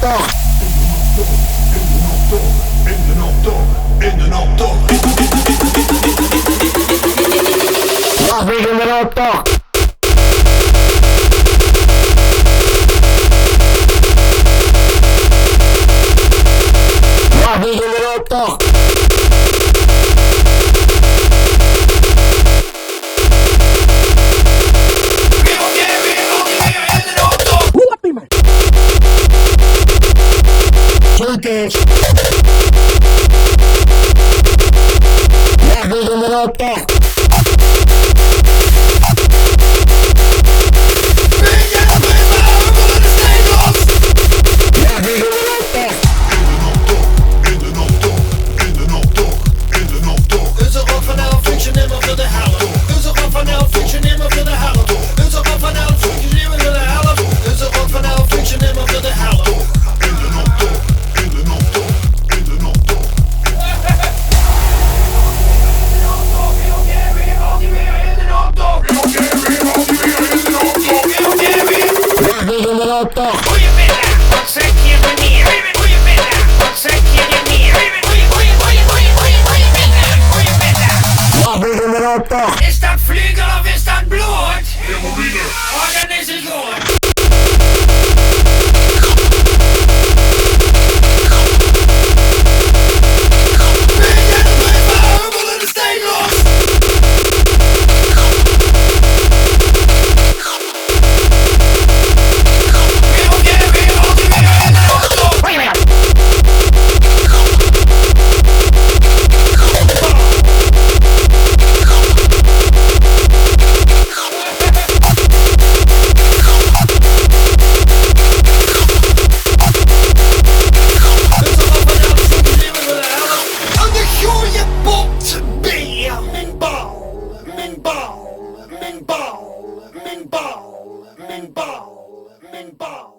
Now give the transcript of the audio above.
optocht. Las Vegas in de optocht. Las Vegas in de optocht. Turkish. Las Vegas in de optocht. Goedemiddag, wat zeg je meneer? Goedemiddag, wat zeg je meneer? Goedemiddag. Is dat vlugel of is dat bloed? Oh, dan is het goed. Min ball.